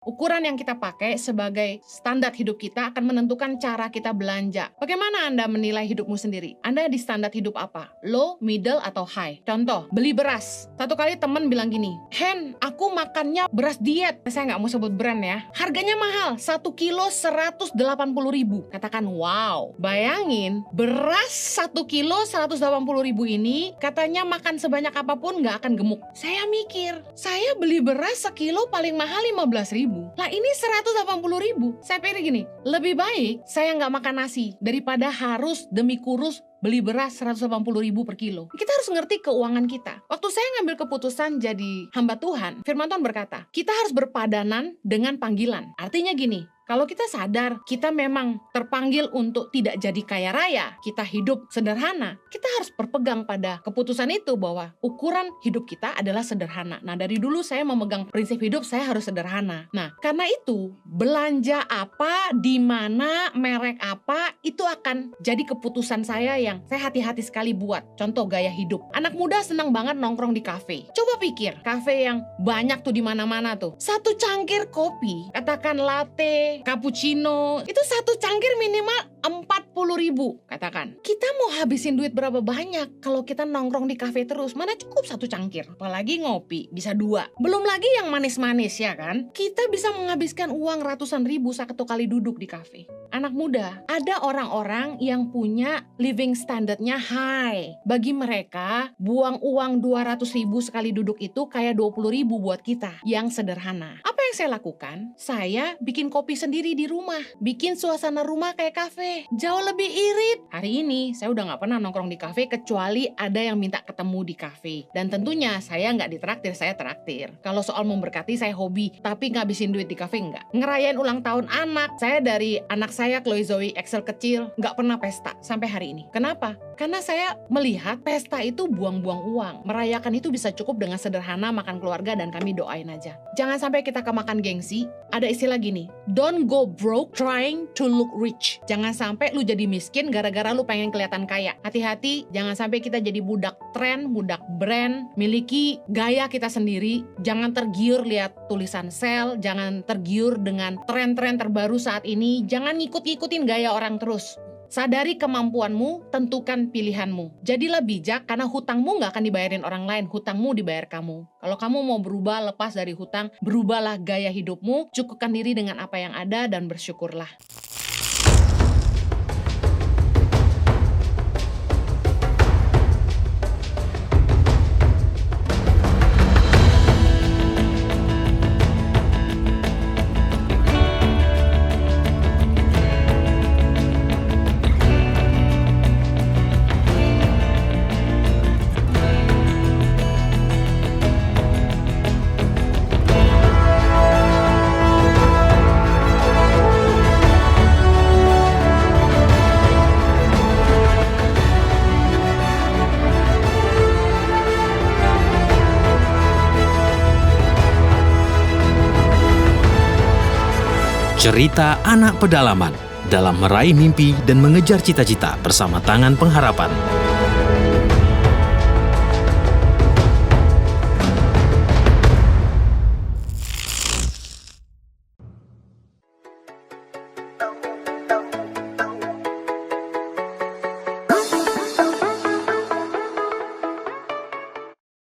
Ukuran yang kita pakai sebagai standar hidup kita akan menentukan cara kita belanja. Bagaimana Anda menilai hidupmu sendiri? Anda di standar hidup apa? Low, middle, atau high? Contoh, beli beras. Satu kali teman bilang gini, Hen, aku makannya beras diet. Saya nggak mau sebut brand ya. Harganya mahal, 1 kilo 180 ribu. Katakan, wow. Bayangin, beras 1 kilo 180 ribu ini katanya makan sebanyak apapun nggak akan gemuk. Saya mikir, saya beli beras sekilo paling mahal 15 ribu. Lah ini 180 ribu. Saya pikir gini, lebih baik saya nggak makan nasi daripada harus demi kurus beli beras 180 ribu per kilo. Kita harus ngerti keuangan kita. Waktu saya ngambil keputusan jadi hamba Tuhan, firman Tuhan berkata, kita harus berpadanan dengan panggilan. Artinya gini, kalau kita sadar kita memang terpanggil untuk tidak jadi kaya raya, kita hidup sederhana, kita harus berpegang pada keputusan itu bahwa ukuran hidup kita adalah sederhana. Nah, dari dulu saya memegang prinsip hidup saya harus sederhana. Nah, karena itu belanja apa, di mana, merek apa, itu akan jadi keputusan saya yang saya hati-hati sekali buat. Contoh gaya hidup. Anak muda senang banget nongkrong di kafe. Coba pikir, kafe yang banyak tuh di mana-mana tuh. Satu cangkir kopi, katakan latte, cappuccino, itu satu cangkir minimal 40 ribu, katakan. Kita mau habisin duit berapa banyak kalau kita nongkrong di kafe terus? Mana cukup satu cangkir, apalagi ngopi, bisa 2. Belum lagi yang manis-manis ya kan? Kita bisa menghabiskan uang ratusan ribu satu kali duduk di kafe. Anak muda, ada orang-orang yang punya living standardnya high. Bagi mereka, buang uang 200 ribu sekali duduk itu kayak 20 ribu buat kita yang sederhana. Apa yang saya lakukan? Saya bikin kopi sendiri di rumah, bikin suasana rumah kayak kafe, jauh lebih irit. Hari ini saya udah gak pernah nongkrong di kafe kecuali ada yang minta ketemu di kafe. Dan tentunya saya gak ditraktir, saya traktir. Kalau soal memberkati saya hobi, tapi ngabisin duit di kafe enggak. Ngerayain ulang tahun anak, saya dari anak saya Chloe Zoe Excel kecil gak pernah pesta sampai hari ini. Kenapa? Karena saya melihat pesta itu buang-buang uang. Merayakan itu bisa cukup dengan sederhana, makan keluarga, dan kami doain aja. Jangan sampai kita kemakan gengsi. Ada istilah gini, don't go broke trying to look rich. Jangan sampai lu jadi miskin gara-gara lu pengen kelihatan kaya. Hati-hati, jangan sampai kita jadi budak tren, budak brand, miliki gaya kita sendiri. Jangan tergiur lihat tulisan sale, jangan tergiur dengan tren-tren terbaru saat ini. Jangan ngikut-ngikutin gaya orang terus. Sadari kemampuanmu, tentukan pilihanmu. Jadilah bijak karena hutangmu gak akan dibayarin orang lain, hutangmu dibayar kamu. Kalau kamu mau berubah, lepas dari hutang, berubahlah gaya hidupmu, cukupkan diri dengan apa yang ada dan bersyukurlah. Cerita anak pedalaman dalam meraih mimpi dan mengejar cita-cita bersama Tangan Pengharapan.